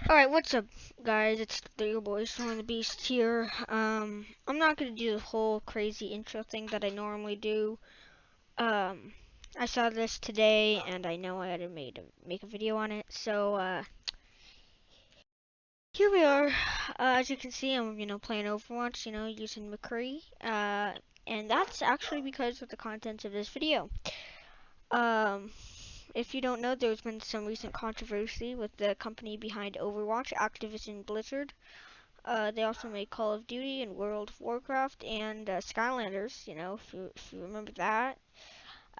Alright, what's up, guys? It's your boy, Storm the Beast here. I'm not gonna do the whole crazy intro thing that I normally do. Um, I saw this today, and I know I had to make a video on it, so, here we are. As you can see, I'm, playing Overwatch, using Mcree, and that's actually because of the contents of this video. Um, if you don't know, there's been some recent controversy with the company behind Overwatch, Activision Blizzard. They also made Call of Duty and World of Warcraft and Skylanders, if you remember that.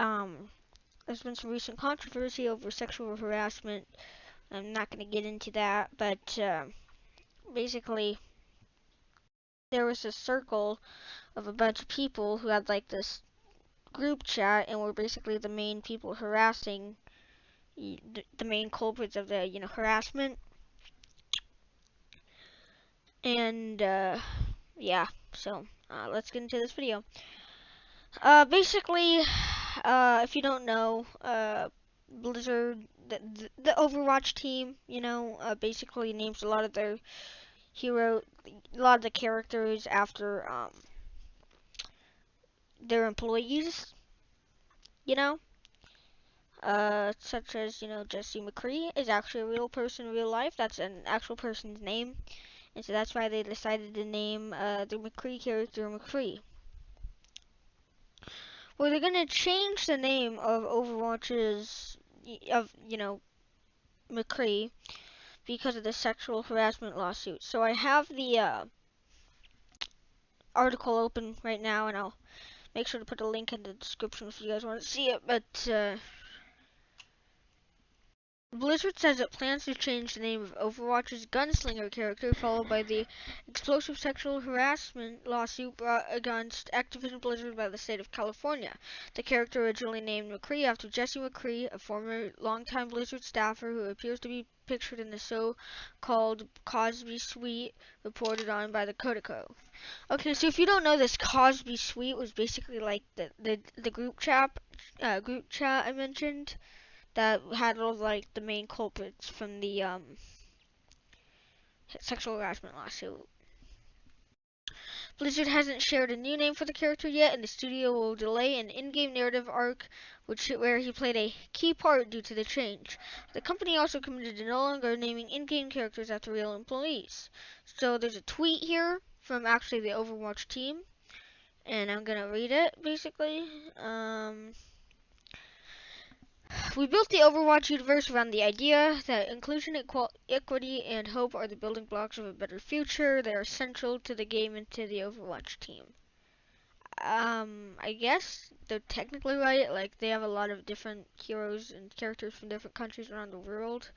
Um, there's been some recent controversy over sexual harassment. I'm not going to get into that, but basically, there was a circle of a bunch of people who had like this group chat and were basically the main people harassing the main culprits of the, harassment. And, yeah, so let's get into this video. Basically, if you don't know, Blizzard, the Overwatch team, basically names a lot of their a lot of the characters after, their employees, you know, such as, Jesse Mcree is actually a real person in real life. That's an actual person's name, and so that's why they decided to name, the Mcree character Mcree. Well, they're gonna change the name of Overwatch's, Mcree, because of the sexual harassment lawsuit. So I have the article open right now, and I'll make sure to put a link in the description if you guys want to see it. But Blizzard says it plans to change the name of Overwatch's Gunslinger character, followed by the explosive sexual harassment lawsuit brought against Activision Blizzard by the state of California. The character originally named Mcree after Jesse Mcree, a former longtime Blizzard staffer who appears to be pictured in the so-called Cosby Suite reported on by the Kotaku. Okay, so if you don't know, this Cosby Suite was basically like the group chat I mentioned that had all like the main culprits from the sexual harassment lawsuit. Blizzard hasn't shared a new name for the character yet, and the studio will delay an in-game narrative arc where he played a key part due to the change. The company also committed to no longer naming in-game characters after real employees. So there's a tweet here from actually the Overwatch team, and I'm gonna read it basically. We built the Overwatch universe around the idea that inclusion, equity, and hope are the building blocks of a better future. They are central to the game and to the Overwatch team. I guess they're technically right. Like, they have a lot of different heroes and characters from different countries around the world.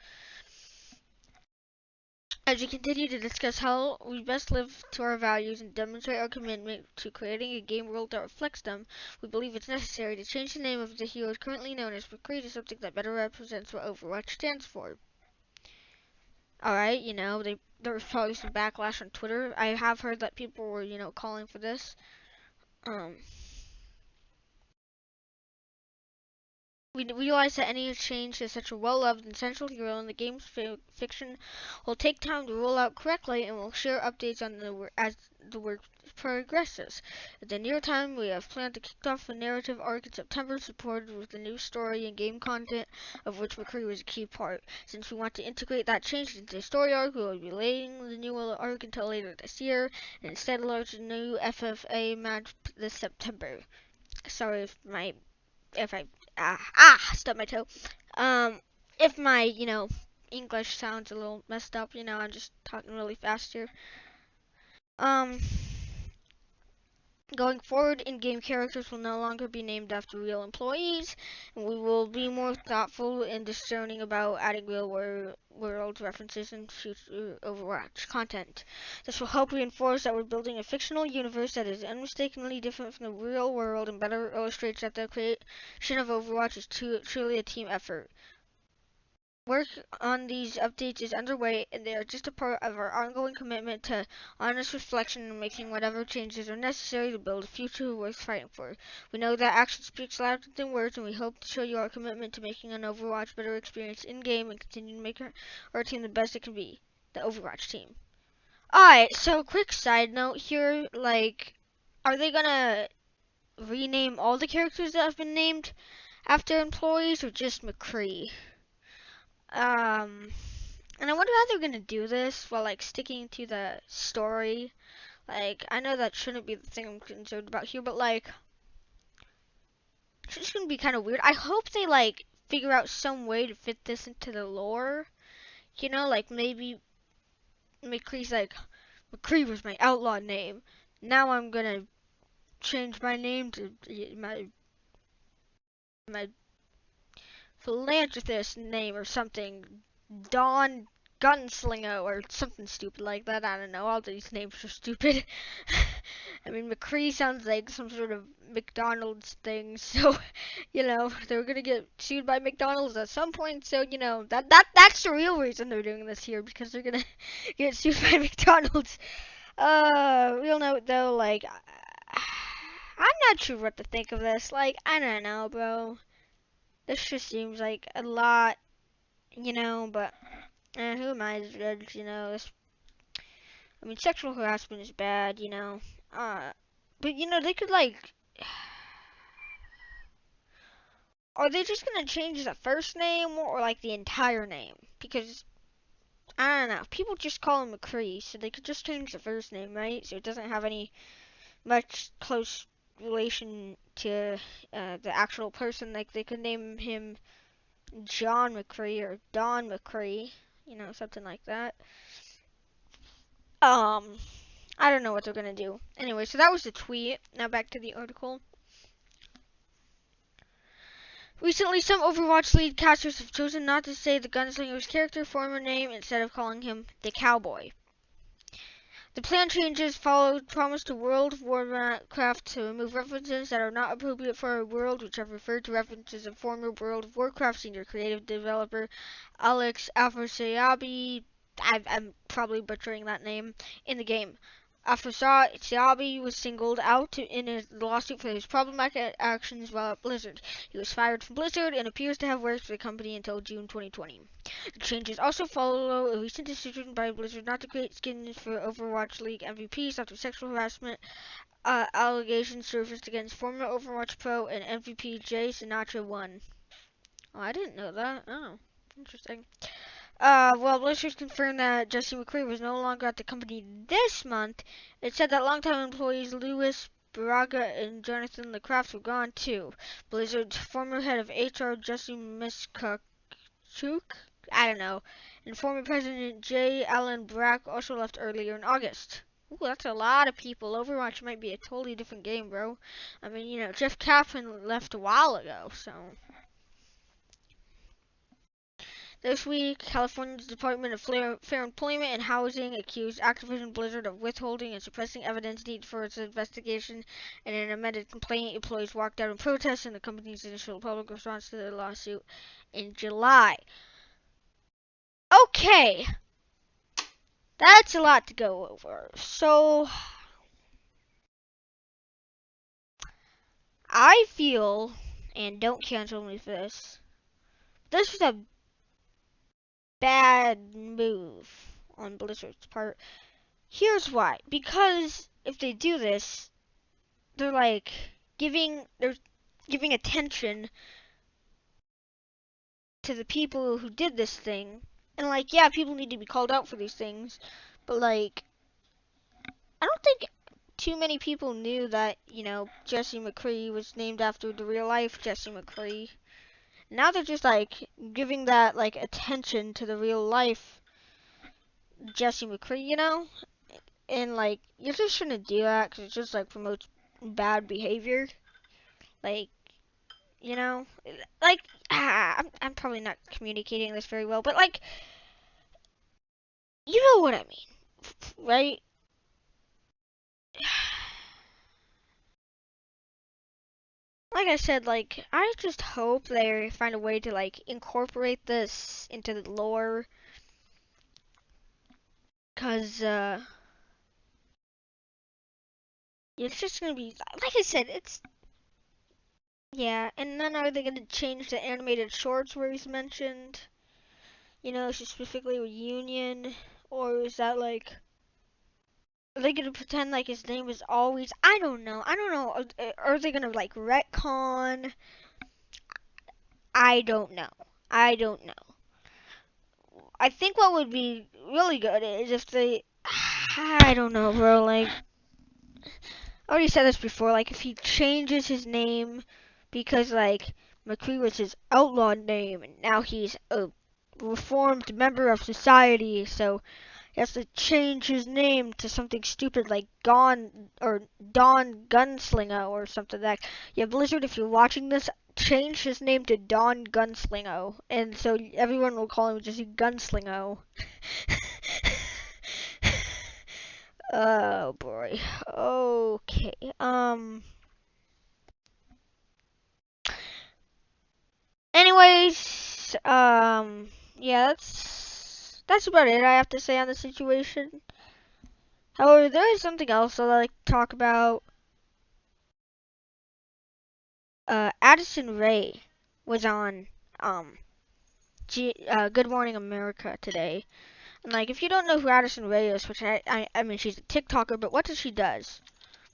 As we continue to discuss how we best live to our values and demonstrate our commitment to creating a game world that reflects them, we believe it's necessary to change the name of the heroes currently known as Mcree to something that better represents what Overwatch stands for. Alright, there was probably some backlash on Twitter. I have heard that people were, calling for this. We realize that any change to such a well-loved and central hero in the game's fiction will take time to roll out correctly, and we'll share updates on as the work progresses. At the near time, we have planned to kick off a narrative arc in September, supported with the new story and game content, of which Mcree was a key part. Since we want to integrate that change into the story arc, we will be delaying the new arc until later this year, and instead launch a new FFA match this September. Sorry if I stubbed my toe. If my, English sounds a little messed up, I'm just talking really fast here. Going forward, in-game characters will no longer be named after real employees, and we will be more thoughtful and discerning about adding real-world references in future Overwatch content. This will help reinforce that we're building a fictional universe that is unmistakably different from the real world and better illustrates that the creation of Overwatch is truly a team effort. Work on these updates is underway, and they are just a part of our ongoing commitment to honest reflection and making whatever changes are necessary to build a future worth fighting for. We know that action speaks louder than words, and we hope to show you our commitment to making an Overwatch better experience in-game and continue to make our team the best it can be. the Overwatch team. Alright, so quick side note here, like, are they gonna rename all the characters that have been named after employees or just Mcree? And I wonder how they're gonna do this while like sticking to the story. Like, I know that shouldn't be the thing I'm concerned about here, but like, it's just gonna be kind of weird. I hope they like figure out some way to fit this into the lore. You know, like maybe McCree's like, McCree was my outlaw name. Now I'm gonna change my name to my philanthropist name or something. Don Gunslinger or something stupid like that. I don't know. All these names are stupid. I mean, McCree sounds like some sort of McDonald's thing. So, you know, they're gonna get sued by McDonald's at some point. So, you know, that's the real reason they're doing this here, because they're gonna get sued by McDonald's. Real note though, like, I'm not sure what to think of this. Like, I don't know, bro. This just seems like a lot, you know, but who am I to judge, you know? I mean, sexual harassment is bad, you know. But, you know, they could, like, are they just gonna change the first name or, like, the entire name? Because, I don't know, people just call him McCree, so they could just change the first name, right? So it doesn't have any much close relation to the actual person. Like, they could name him John McCree or Don McCree, you know, something like that. I don't know what they're gonna do. Anyway, so that was the tweet. Now back to the article. Recently, some Overwatch lead casters have chosen not to say the gunslinger's character former name instead of calling him the Cowboy. The plan changes followed promise to World of Warcraft to remove references that are not appropriate for a world, which have referred to references of former World of Warcraft senior creative developer Alex Afrasiabi. I'm probably butchering that name in the game. Afrasiabi was singled out in a lawsuit for his problematic actions while at Blizzard. He was fired from Blizzard and appears to have worked for the company until June 2020. The changes also follow a recent decision by Blizzard not to create skins for Overwatch League MVPs after sexual harassment allegations surfaced against former Overwatch Pro and MVP Jay Sinatra 1. Oh, I didn't know that. Oh, interesting. Well, Blizzard confirmed that Jesse McCree was no longer at the company this month. It said that longtime employees Louis Braga and Jonathan LeCraft were gone too. Blizzard's former head of HR, Jesse Miskachuk, I don't know, and former president J. Allen Brack also left earlier in August. Ooh, that's a lot of people. Overwatch might be a totally different game, bro. I mean, you know, Jeff Kaplan left a while ago, so... This week, California's Department of Fair Employment and Housing accused Activision Blizzard of withholding and suppressing evidence needed for its investigation. In an amended complaint, employees walked out in protest in the company's initial public response to the lawsuit in July. Okay, that's a lot to go over. So, I feel, and don't cancel me for this, this was a bad move on Blizzard's part. Here's why. Because if they do this, they're like giving attention to the people who did this thing. And like, yeah, people need to be called out for these things, but like, I don't think too many people knew that, you know, Jesse McCree was named after the real life Jesse McCree. Now they're just like giving that like attention to the real life Jesse McCree, you know? And like, you just shouldn't do that because it just like promotes bad behavior. Like, you know, like, I'm probably not communicating this very well, but like, you know what I mean, right? Like I said, like, I just hope they find a way to like incorporate this into the lore, cause it's just gonna be, like I said, it's, yeah. And then are they gonna change the animated shorts where he's mentioned? You know, specifically with Union, Or is that like, are they gonna pretend like his name is always? I don't know. I don't know. Are they gonna like retcon? I don't know. I don't know. I think what would be really good is if they. I don't know, bro. Like, I already said this before. Like, if he changes his name because like Mcree was his outlawed name, and now he's a reformed member of society, so he has to change his name to something stupid like Gon or Don Gunslingo or something like that. Yeah, Blizzard, if you're watching this, change his name to Don Gunslingo, and so everyone will call him just Gunslingo. Oh boy. Okay. Anyways, yeah, that's about it I have to say on the situation. However, there is something else I'd like to talk about. Addison Rae was on Good Morning America today, and like if you don't know who Addison Rae is, which I mean she's a TikToker, but what does she does?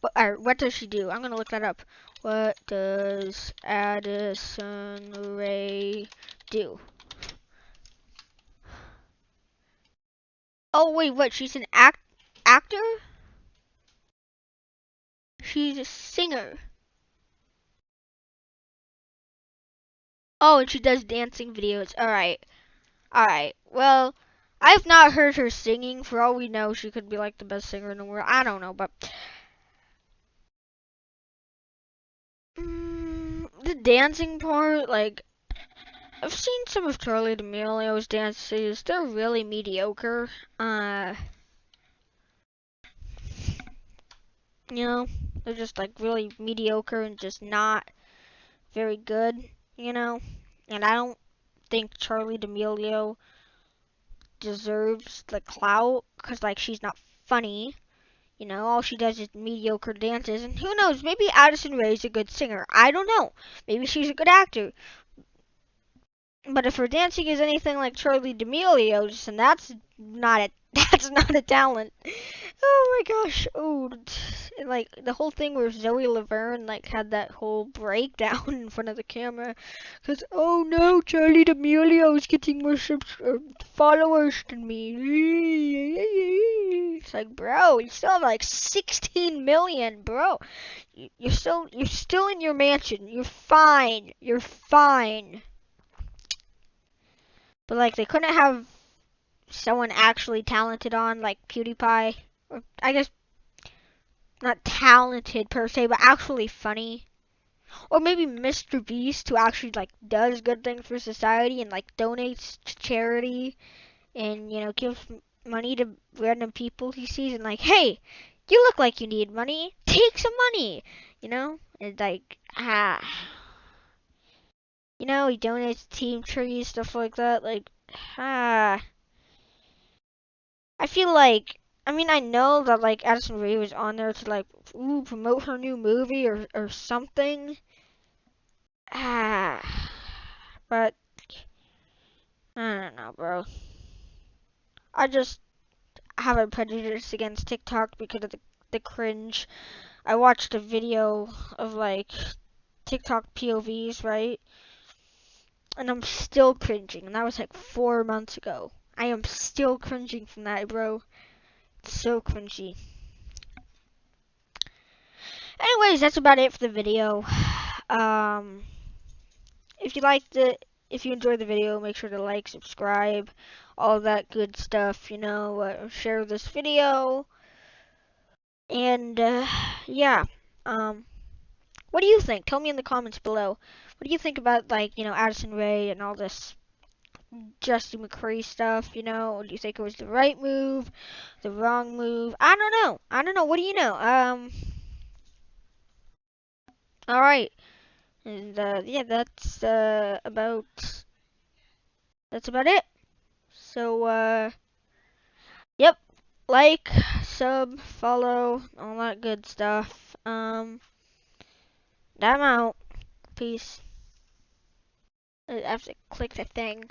What does she do? I'm gonna look that up. What does Addison Rae do? Oh wait, what? She's an actor? She's a singer. Oh, and she does dancing videos. Alright. Alright. Well, I've not heard her singing. For all we know, she could be like the best singer in the world. I don't know, but the dancing part, like, I've seen some of Charlie D'Amelio's dances. They're really mediocre. You know, they're just like really mediocre and just not very good, you know? And I don't think Charlie D'Amelio deserves the clout because like she's not funny. You know, all she does is mediocre dances, and who knows, maybe Addison Rae's a good singer. I don't know. Maybe she's a good actor. But if her dancing is anything like Charlie D'Amelio's, then that's not a talent. Oh my gosh. Oh, and like the whole thing where Zoe Laverne like had that whole breakdown in front of the camera, cause oh no, Charlie D'Amelio is getting more followers than me. It's like, bro, you still have like 16 million, bro. You're still in your mansion. You're fine. You're fine. But like they couldn't have someone actually talented on like PewDiePie, or I guess not talented per se, but actually funny. Or maybe Mr. Beast, who actually like does good things for society and like donates to charity and you know gives money to random people he sees and like, hey, you look like you need money, take some money, you know? And like you know, he donates team trees, stuff like that. Like I feel like, I mean, I know that like Addison Rae was on there to like promote her new movie or something. But I don't know, bro. I just have a prejudice against TikTok because of the cringe. I watched a video of like TikTok POVs, right? And I'm still cringing. And that was like 4 months ago. I am still cringing from that, bro. It's so cringy. Anyways, that's about it for the video. If you liked it, if you enjoyed the video, make sure to like, subscribe, all that good stuff, you know, share this video, and, yeah, what do you think? Tell me in the comments below. What do you think about, like, you know, Addison Rae and all this Justin Mcree stuff, you know? Do you think it was the right move, the wrong move? I don't know. I don't know. What do you know? Alright. And, yeah, that's about it. So, yep, like, sub, follow, all that good stuff. I'm out. Peace. I have to click the thing.